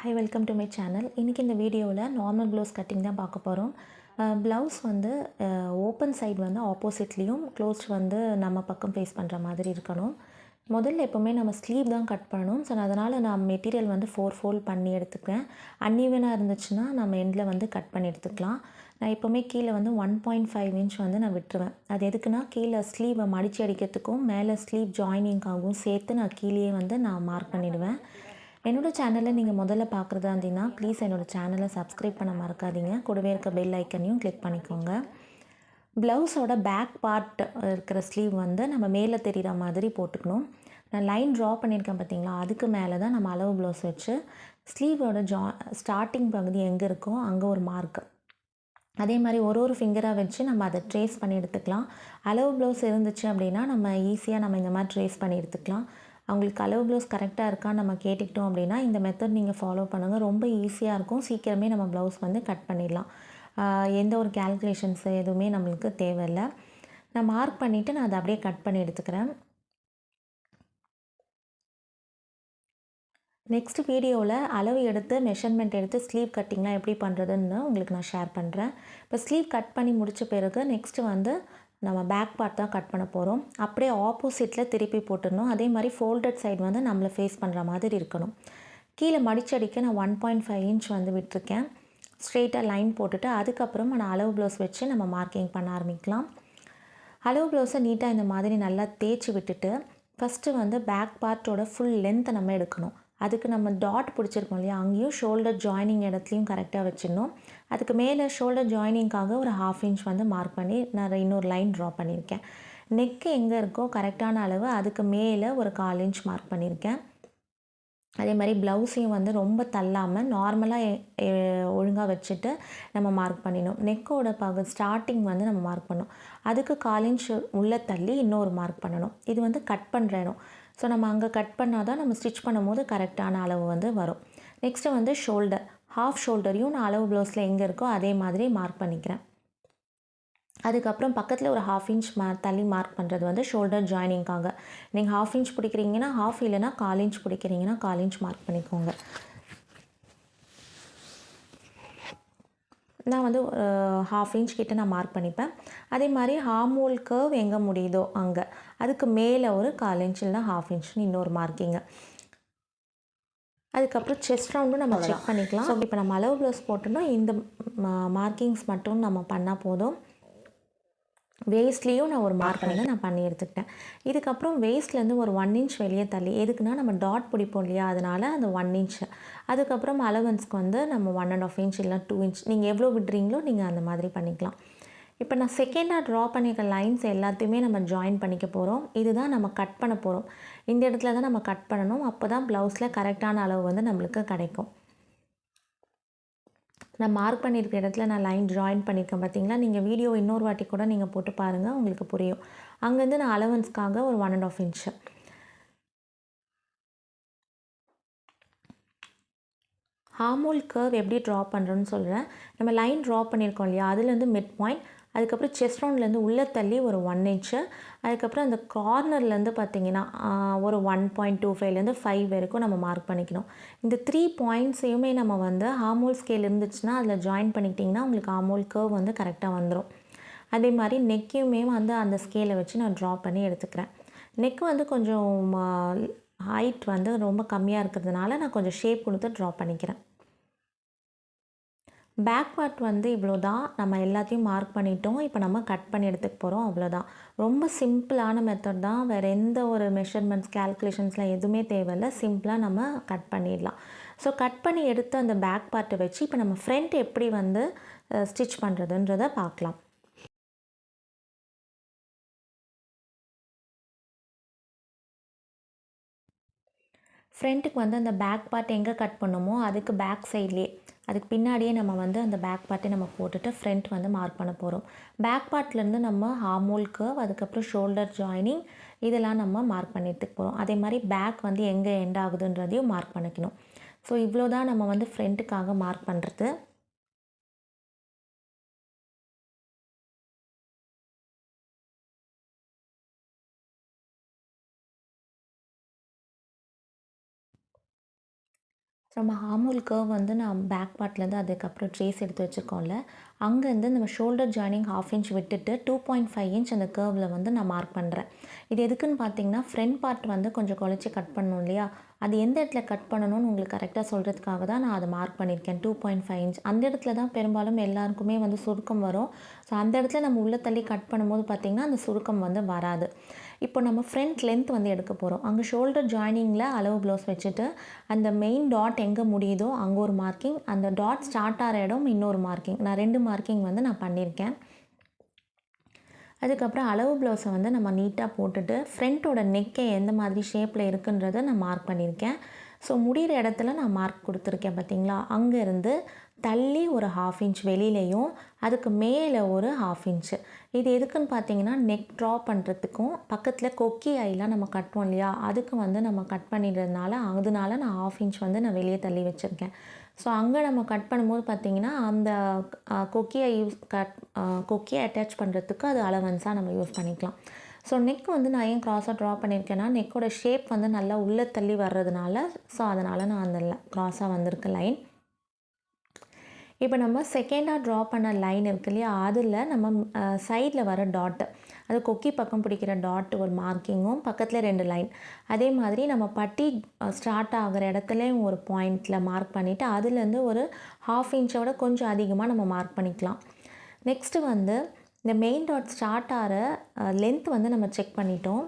Hi, welcome to my channel. இன்னைக்கு இந்த வீடியோவில் நார்மல் ப்ளவுஸ் கட்டிங் தான் பார்க்க போகிறோம். ப்ளவுஸ் வந்து ஓப்பன் சைடு வந்து ஆப்போசிட்லேயும் க்ளோஸ்ட் வந்து நம்ம பக்கம் ஃபேஸ் பண்ணுற மாதிரி இருக்கணும். முதல்ல எப்போவுமே நம்ம ஸ்லீவ் தான் கட் பண்ணணும். ஸோ அதனால் நான் மெட்டீரியல் வந்து 4 ஃபோல்ட் பண்ணி எடுத்துக்கிறேன். அன்ஈவனாக இருந்துச்சுன்னா நம்ம எண்டில் வந்து கட் பண்ணி எடுத்துக்கலாம். நான் எப்போவுமே கீழே வந்து 1.5 இன்ச் வந்து நான் விட்டுருவேன். அது எதுக்குன்னா கீழே ஸ்லீவை மடித்து அடிக்கிறதுக்கும் மேலே ஸ்லீவ் ஜாயினிங்காகவும் சேர்த்து நான் கீழே வந்து நான் மார்க் பண்ணிவிடுவேன். என்னோடய சேனலில் நீங்கள் முதல்ல பார்க்குறதா இருந்தீங்கன்னா ப்ளீஸ் என்னோடய சேனலை சப்ஸ்கிரைப் பண்ண மறக்காதீங்க. கூடவே இருக்க பெல் ஐக்கனையும் கிளிக் பண்ணிக்கோங்க. ப்ளவுஸோட பேக் பார்ட் இருக்கிற ஸ்லீவ் வந்து நம்ம மேலே தெரிகிற மாதிரி போட்டுக்கணும். நான் லைன் ட்ரா பண்ணியிருக்கேன் பார்த்தீங்களா, அதுக்கு மேலே தான் நம்ம அளவு ப்ளவுஸ் வச்சு ஸ்லீவோட ஸ்டார்டிங் பகுதி எங்கே இருக்கோ அங்கே ஒரு மார்க்கு, அதே மாதிரி ஒரு ஃபிங்கராக வச்சு நம்ம அதை ட்ரேஸ் பண்ணி எடுத்துக்கலாம். அளவு ப்ளவுஸ் இருந்துச்சு அப்படின்னா நம்ம ஈஸியாக நம்ம இந்த மாதிரி ட்ரேஸ் பண்ணி எடுத்துக்கலாம். அவங்களுக்கு அளவு ப்ளவுஸ் கரெக்டாக இருக்கான்னு நம்ம கேட்டுக்கிட்டோம் அப்படின்னா இந்த மெத்தட் நீங்கள் ஃபாலோ பண்ணுங்கள். ரொம்ப ஈஸியாக இருக்கும். சீக்கிரமே நம்ம ப்ளவுஸ் வந்து கட் பண்ணிடலாம். எந்த ஒரு கேல்குலேஷன்ஸு எதுவுமே நம்மளுக்கு தேவையில்லை. நான் மார்க் பண்ணிவிட்டு நான் அதை அப்படியே கட் பண்ணி எடுத்துக்கிறேன். நெக்ஸ்ட் வீடியோவில் அளவு எடுத்து மெஷர்மெண்ட் எடுத்து ஸ்லீவ் கட்டிங்லாம் எப்படி பண்ணுறதுன்னு உங்களுக்கு நான் ஷேர் பண்ணுறேன். இப்போ ஸ்லீவ் கட் பண்ணி முடித்த பிறகு நெக்ஸ்ட்டு வந்து நம்ம பேக் பார்ட் தான் கட் பண்ண போகிறோம். அப்படியே ஆப்போசிட்டில் திருப்பி போட்டுடணும். அதே மாதிரி ஃபோல்டட் சைடு வந்து நம்மளை ஃபேஸ் பண்ணுற மாதிரி இருக்கணும். கீழே மடிச்சடிக்க நான் 1.5 இன்ச் வந்து விட்டுருக்கேன். ஸ்ட்ரெயிட்டாக லைன் போட்டுட்டு அதுக்கப்புறம் நான் அளவு ப்ளவுஸ் வச்சு நம்ம மார்க்கிங் பண்ண ஆரம்பிக்கலாம். அளவு ப்ளவுஸை நீட்டாக இந்த மாதிரி நல்லா தேய்ச்சி விட்டுட்டு ஃபஸ்ட்டு வந்து பேக் பார்ட்டோட ஃபுல் லென்த்தை நம்ம எடுக்கணும். அதுக்கு நம்ம டாட் பிடிச்சிருக்கோம் இல்லையா, அங்கேயும் ஷோல்டர் ஜாயினிங் இடத்துலையும் கரெக்டாக வச்சிடணும். அதுக்கு மேலே ஷோல்டர் ஜாயினிங்காக ஒரு 1/2 இன்ச் வந்து மார்க் பண்ணி நான் இன்னொரு லைன் ட்ரா பண்ணியிருக்கேன். நெக்கு எங்கே இருக்கோ கரெக்டான அளவு அதுக்கு மேலே ஒரு 1/4 இன்ச் மார்க் பண்ணியிருக்கேன். அதே மாதிரி ப்ளவுஸையும் வந்து ரொம்ப தள்ளாமல் நார்மலாக ஒழுங்காக வச்சுட்டு நம்ம மார்க் பண்ணிடணும். நெக்கோட ஸ்டார்டிங் வந்து நம்ம மார்க் பண்ணணும். அதுக்கு 1/4 இன்ச் உள்ளே தள்ளி இன்னொரு மார்க் பண்ணணும். இது வந்து கட் பண்ணுற இடம். ஸோ நம்ம அங்கே கட் பண்ணால் தான் நம்ம ஸ்டிச் பண்ணும்போது கரெக்டான அளவு வந்து வரும். நெக்ஸ்ட்டு வந்து ஷோல்டர், ஹாஃப் ஷோல்டரையும் நான் அளவு ப்ளவுஸில் எங்கே இருக்கோ அதே மாதிரி மார்க் பண்ணிக்கிறேன். அதுக்கப்புறம் பக்கத்தில் ஒரு 1/2 இன்ச் தள்ளி மார்க் பண்ணுறது வந்து ஷோல்டர் ஜாயினிங்காக. நீங்கள் 1/2 இன்ச் பிடிக்கிறீங்கன்னா 1/2, இல்லைனா 1/4 இன்ச் பிடிக்கிறீங்கன்னா 1/4 இன்ச் மார்க் பண்ணிக்கோங்க. நான் வந்து 1/2 இன்ச் கிட்ட நான் மார்க் பண்ணிப்பேன். அதே மாதிரி ஹார்மோல் கர்வ் எங்கே முடியுதோ அங்கே அதுக்கு மேலே ஒரு 1/4 இன்ச் இல்லைனா 1/2 இன்ச்னு இன்னொரு மார்க்கிங்க. அதுக்கப்புறம் செஸ்ட் ரவுண்டும் நம்ம செக் பண்ணிக்கலாம். ஸோ இப்போ நம்ம அளவு ப்ளவுஸ் போட்டோம்னா இந்த மார்க்கிங்ஸ் மட்டும் நம்ம பண்ணால் போதும். வேஸ்ட்லேயும் நான் ஒரு மார்க் வந்து நான் பண்ணி எடுத்துக்கிட்டேன். இதுக்கப்புறம் வேஸ்ட்லேருந்து ஒரு 1 இன்ச் வெளியே தள்ளி, எதுக்குன்னா நம்ம டாட் பிடிப்போம் இல்லையா, அதனால் அந்த 1 இன்ச். அதுக்கப்புறம் அலவன்ஸ்க்கு வந்து நம்ம 1.5 இன்ச் இல்லை 2 இன்ச் நீங்கள் எவ்வளோ விடுறீங்களோ நீங்கள் அந்த மாதிரி பண்ணிக்கலாம். இப்போ நான் செகண்டாக ட்ரா பண்ணியிருக்க லைன்ஸ் எல்லாத்தையுமே நம்ம ஜாயின் பண்ணிக்க போகிறோம். இதுதான் நம்ம கட் பண்ண போகிறோம். இந்த இடத்துல தான் நம்ம கட் பண்ணணும். அப்போ தான் ப்ளவுஸில் கரெக்டான அளவு வந்து நம்மளுக்கு கிடைக்கும். நான் மார்க் பண்ணியிருக்க இடத்துல நான் லைன் ஜாயின் பண்ணியிருக்கேன் பார்த்தீங்களா. நீங்கள் வீடியோ இன்னொரு வாட்டி கூட நீங்கள் போட்டு பாருங்கள், உங்களுக்கு புரியும். அங்கேருந்து நான் அலவன்ஸ்க்காக ஒரு 1.5 இன்ச்சு. ஹார்மோல் கர்வ் எப்படி ட்ரா பண்ணுறோன்னு சொல்கிறேன். நம்ம லைன் ட்ரா பண்ணியிருக்கோம் இல்லையா, அதுலேருந்து மிட் பாயிண்ட், அதுக்கப்புறம் செஸ்ட் ரவுண்ட்லேருந்து உள்ளே தள்ளி ஒரு 1 இன்ச்சு, அதுக்கப்புறம் அந்த கார்னர்லேருந்து பார்த்தீங்கன்னா ஒரு 1.25லேருந்து 5 வரைக்கும் நம்ம மார்க் பண்ணிக்கணும். இந்த 3 பாயிண்ட்ஸையுமே நம்ம வந்து ஹார்மோல் ஸ்கேல் இருந்துச்சுன்னா அதில் ஜாயின் பண்ணிக்கிட்டிங்கன்னா உங்களுக்கு ஹார்மோல் கர்வ் வந்து கரெக்டாக வந்துடும். அதே மாதிரி நெக்கையுமே வந்து அந்த ஸ்கேலை வச்சு நான் ட்ரா பண்ணி எடுத்துக்கிறேன். நெக் வந்து கொஞ்சம் ஹைட் வந்து ரொம்ப கம்மியாக இருக்கிறதுனால நான் கொஞ்சம் ஷேப் கொடுத்து ட்ரா பண்ணிக்கிறேன். பேக் பார்ட் வந்து இவ்வளோ தான். நம்ம எல்லாத்தையும் மார்க் பண்ணிட்டோம். இப்போ நம்ம கட் பண்ணி எடுத்துக்க போகிறோம், அவ்வளோதான். ரொம்ப சிம்பிளான மெத்தட் தான். வேறு எந்த ஒரு மெஷர்மெண்ட்ஸ் கேல்குலேஷன்ஸ்லாம் எதுவுமே தேவையில்லை. சிம்பிளாக நம்ம கட் பண்ணிடலாம். ஸோ கட் பண்ணி எடுத்து அந்த பேக் பார்ட்டை வச்சு இப்போ நம்ம ஃப்ரண்ட் எப்படி வந்து ஸ்டிச் பண்ணுறதுன்றதை பார்க்கலாம். ஃப்ரண்ட்டுக்கு வந்து அந்த பேக் பார்ட் எங்கே கட் பண்ணோமோ அதுக்கு பேக் சைட்லேயே, அதுக்கு பின்னாடியே நம்ம வந்து அந்த பேக் பார்ட்டை நம்ம போட்டுட்டு ஃப்ரண்ட் வந்து மார்க் பண்ண போகிறோம். பேக் பார்ட்லேருந்து நம்ம ஹார்மோல் கர்வ், அதுக்கப்புறம் ஷோல்டர் ஜாயினிங் இதெல்லாம் நம்ம மார்க் பண்ணி எடுத்துக்க போகிறோம். அதே மாதிரி பேக் வந்து எங்கே எண்ட் ஆகுதுன்றதையும் மார்க் பண்ணிக்கணும். ஸோ இவ்வளோ தான் நம்ம வந்து ஃப்ரண்ட்டுக்காக மார்க் பண்ணுறது. நம்ம ஹார்மோல் கர்வ் வந்து நான் பேக் பார்ட்லேருந்து அதுக்கப்புறம் ட்ரேஸ் எடுத்து வச்சுருக்கோம்ல, அங்கேருந்து நம்ம ஷோல்டர் ஜாயினிங் 1/2 இன்ச் விட்டுட்டு 2.5 இன்ச் அந்த கர்வில் வந்து நான் மார்க் பண்ணுறேன். இது எதுக்குன்னு பார்த்தீங்கன்னா, ஃப்ரண்ட் பார்ட் வந்து கொஞ்சம் குழச்சி கட் பண்ணணும் இல்லையா? அது எந்த இடத்துல கட் பண்ணணும்னு உங்களுக்கு கரெக்டாக சொல்கிறதுக்காக தான் நான் அதை மார்க் பண்ணியிருக்கேன். 2.5 இன்ச் அந்த இடத்துல தான் பெரும்பாலும் எல்லாருக்குமே வந்து சுருக்கம் வரும். ஸோ அந்த இடத்துல நம்ம உள்ள தள்ளி கட் பண்ணும்போது பார்த்திங்கன்னா, அந்த சுருக்கம் வந்து வராது. இப்போ நம்ம ஃப்ரண்ட் லென்த் வந்து எடுக்க போகிறோம். அங்கே ஷோல்டர் ஜாயினிங்கில் அளவு ப்ளவுஸ் வச்சுட்டு அந்த மெயின் டாட் எங்கே முடியுதோ அங்கே ஒரு மார்க்கிங், அந்த டாட் ஸ்டார்ட் ஆகிற இடம் இன்னொரு மார்க்கிங், நான் 2 மார்க்கிங் வந்து நான் பண்ணியிருக்கேன். அதுக்கப்புறம் அளவு ப்ளவுஸை வந்து நம்ம நீட்டாக போட்டுட்டு ஃப்ரண்ட்டோட நெக்கை எந்த மாதிரி ஷேப்பில் இருக்குன்றதை நான் மார்க் பண்ணியிருக்கேன். ஸோ முடிகிற இடத்துல நான் மார்க் கொடுத்துருக்கேன் பார்த்தீங்களா, அங்கேருந்து தள்ளி ஒரு 1/2 இன்ச் வெளியிலையும் அதுக்கு மேலே ஒரு 1/2 இன்ச்சு. இது எதுக்குன்னு பார்த்தீங்கன்னா, நெக் ட்ரா பண்ணுறதுக்கும் பக்கத்தில் கொக்கி ஐலாம் நம்ம கட்டுவோம் இல்லையா, அதுக்கு வந்து நம்ம கட் பண்ணிடுறதுனால அதனால நான் 1/2 இன்ச் வந்து நான் வெளியே தள்ளி வச்சுருக்கேன். ஸோ அங்கே நம்ம கட் பண்ணும்போது பார்த்திங்கன்னா, அந்த கொக்கியை கொக்கியை அட்டாச் பண்ணுறதுக்கு அது அலவன்ஸாக நம்ம யூஸ் பண்ணிக்கலாம். ஸோ நெக் வந்து நான் ஏன் க்ராஸாக ட்ரா பண்ணியிருக்கேன்னா, நெக்கோட ஷேப் வந்து நல்லா உள்ளே தள்ளி வர்றதுனால, ஸோ அதனால் நான் அந்த க்ராஸாக வந்திருக்கு லைன். இப்போ நம்ம செகண்டாக ட்ரா பண்ண லைன் இருக்கு இல்லையா, அதில் நம்ம சைடில் வர டாட்டு, அது கொக்கி பக்கம் பிடிக்கிற டாட் ஒரு மார்க்கிங்கும், பக்கத்தில் 2 லைன். அதே மாதிரி நம்ம பட்டி ஸ்டார்ட் ஆகிற இடத்துலையும் ஒரு பாயிண்டில் மார்க் பண்ணிவிட்டு அதுலேருந்து ஒரு 1/2 இன்ச்சோட கொஞ்சம் அதிகமாக நம்ம மார்க் பண்ணிக்கலாம். நெக்ஸ்ட்டு வந்து இந்த மெயின் டாட் ஸ்டார்ட் ஆகிற லென்த் வந்து நம்ம செக் பண்ணிட்டோம்.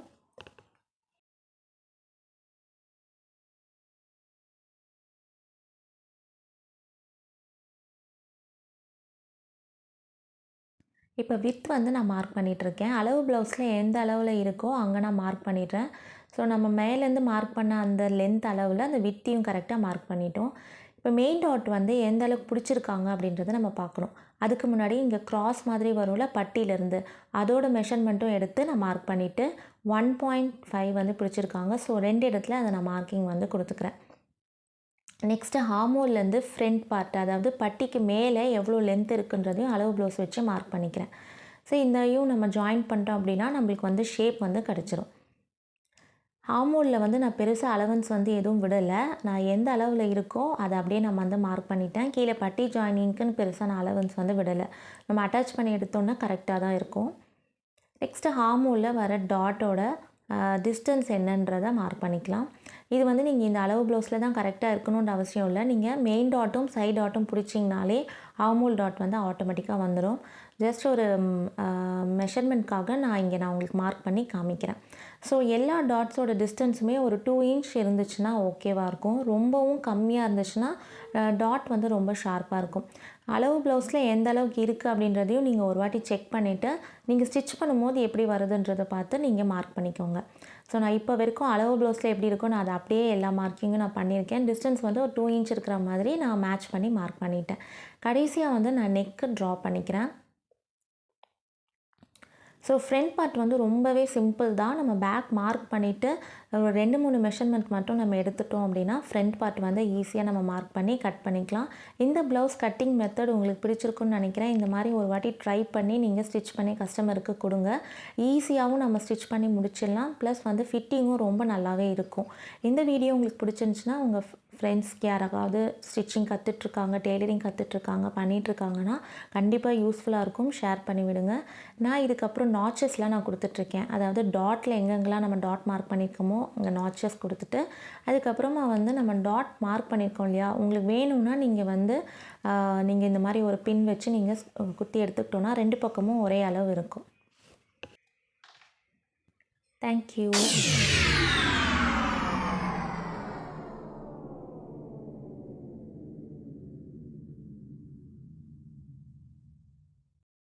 இப்போ வித் வந்து நான் மார்க் பண்ணிகிட்ருக்கேன். அளவு ப்ளவுஸில் எந்த அளவில் இருக்கோ அங்கே நான் மார்க் பண்ணிடுறேன். ஸோ நம்ம மேலேருந்து மார்க் பண்ண அந்த லென்த் அளவில் அந்த வித்தையும் கரெக்டாக மார்க் பண்ணிட்டோம். இப்போ மெயின் டாட் வந்து எந்த அளவுக்கு பிடிச்சிருக்காங்க அப்படின்றத நம்ம பார்க்கணும். அதுக்கு முன்னாடி இங்கே க்ராஸ் மாதிரி வரும்ல பட்டியிலேருந்து, அதோட மெஷர்மெண்ட்டும் எடுத்து நான் மார்க் பண்ணிவிட்டு 1.5 வந்து பிடிச்சிருக்காங்க. ஸோ 2 இடத்துல அதை நான் மார்க்கிங் வந்து கொடுத்துக்கிறேன். நெக்ஸ்ட்டு ஹார்மோன்லேருந்து ஃப்ரண்ட் பார்ட், அதாவது பட்டிக்கு மேலே எவ்வளோ லென்த் இருக்குன்றதையும் அளவு ப்ளவுஸ் வச்சு மார்க் பண்ணிக்கிறேன். ஸோ இதையும் நம்ம ஜாயின் பண்ணிட்டோம் அப்படின்னா நம்மளுக்கு வந்து ஷேப் வந்து கிடச்சிரும். ஹார்மோனில் வந்து நான் பெருசாக அலவன்ஸ் வந்து எதுவும் விடலை. நான் எந்த அளவில் இருக்கோ அதை அப்படியே நம்ம வந்து மார்க் பண்ணிட்டேன். கீழே பட்டி ஜாயினிங்க்குன்னு பெருசாக நான் அலவன்ஸ் வந்து விடலை. நம்ம அட்டாச் பண்ணி எடுத்தோன்னா கரெக்டாக தான் இருக்கும். நெக்ஸ்ட்டு ஹார்மோனில் வர டாட்டோட டிஸ்டன்ஸ் என்னன்றதை மார்க் பண்ணிக்கலாம். இது வந்து நீங்கள் இந்த அளவு ப்ளவுஸில் தான் கரெக்டாக இருக்கணுன்ற அவசியம் இல்லை. நீங்கள் மெயின் டாட்டும் சைட் டாட்டும் பிடிச்சிங்கனாலே ஹார்மோல் டாட் வந்து ஆட்டோமேட்டிக்காக வந்துடும். ஜஸ்ட் ஒரு மெஷர்மெண்ட்காக நான் உங்களுக்கு மார்க் பண்ணி காமிக்கிறேன். ஸோ எல்லா டாட்ஸோட டிஸ்டன்ஸுமே ஒரு 2 இன்ச் இருந்துச்சுன்னா ஓகேவாக இருக்கும். ரொம்பவும் கம்மியாக இருந்துச்சுன்னா டாட் வந்து ரொம்ப ஷார்ப்பாக இருக்கும். அளவு ப்ளவுஸில் எந்த அளவுக்கு இருக்குது அப்படின்றதையும் நீங்கள் ஒரு வாட்டி செக் பண்ணிவிட்டு நீங்கள் ஸ்டிச் பண்ணும்போது எப்படி வருதுன்றதை பார்த்து நீங்கள் மார்க் பண்ணிக்கோங்க. ஸோ நான் இப்போ வரைக்கும் அளவு ப்ளவுஸில் எப்படி இருக்கோ நான் அதை அப்படியே எல்லா மார்க்கிங்கும் நான் பண்ணியிருக்கேன். டிஸ்டன்ஸ் வந்து ஒரு 2 இன்ச் இருக்கிற மாதிரி நான் மேட்ச் பண்ணி மார்க் பண்ணிட்டேன். கடைசியாக வந்து நான் நெக்கு ட்ரா பண்ணிக்கிறேன். ஸோ ஃப்ரண்ட் பார்ட் வந்து ரொம்பவே சிம்பிள் தான். நம்ம பேக் மார்க் பண்ணிவிட்டு ஒரு 2-3 மெஷர்மெண்ட் மட்டும் நம்ம எடுத்துட்டோம் அப்படின்னா ஃப்ரண்ட் பார்ட் வந்து ஈஸியாக நம்ம மார்க் பண்ணி கட் பண்ணிக்கலாம். இந்த ப்ளவுஸ் கட்டிங் மெத்தட் உங்களுக்கு பிடிச்சிருக்குன்னு நினைக்கிறேன். இந்த மாதிரி ஒரு வாட்டி ட்ரை பண்ணி நீங்கள் ஸ்டிச் பண்ணி கஸ்டமருக்கு கொடுங்க. ஈஸியாகவும் நம்ம ஸ்டிச் பண்ணி முடிச்சிடலாம். ப்ளஸ் வந்து ஃபிட்டிங்கும் ரொம்ப நல்லாவே இருக்கும். இந்த வீடியோ உங்களுக்கு பிடிச்சிருந்துச்சுன்னா உங்கள் ஃப்ரெண்ட்ஸ்க்கு யாராவது ஸ்டிச்சிங் கற்றுட்ருக்காங்க, டெய்லரிங் கற்றுட்ருக்காங்க, பண்ணிகிட்ருக்காங்கன்னா கண்டிப்பாக யூஸ்ஃபுல்லாக இருக்கும். ஷேர் பண்ணிவிடுங்க. நான் இதுக்கப்புறம் நாச்சஸ்லாம் நான் கொடுத்துட்ருக்கேன். அதாவது டாட்டில் எங்கெங்கெல்லாம் நம்ம டாட் மார்க் பண்ணியிருக்கோமோ அங்கே நாச்சஸ் கொடுத்துட்டு, அதுக்கப்புறமா வந்து நம்ம டாட் மார்க் பண்ணியிருக்கோம் இல்லையா, உங்களுக்கு வேணும்னா நீங்கள் இந்த மாதிரி ஒரு பின் வச்சு நீங்கள் குத்தி எடுத்துக்கிட்டோன்னா 2 பக்கமும் ஒரே அளவு இருக்கும். தேங்க்யூ.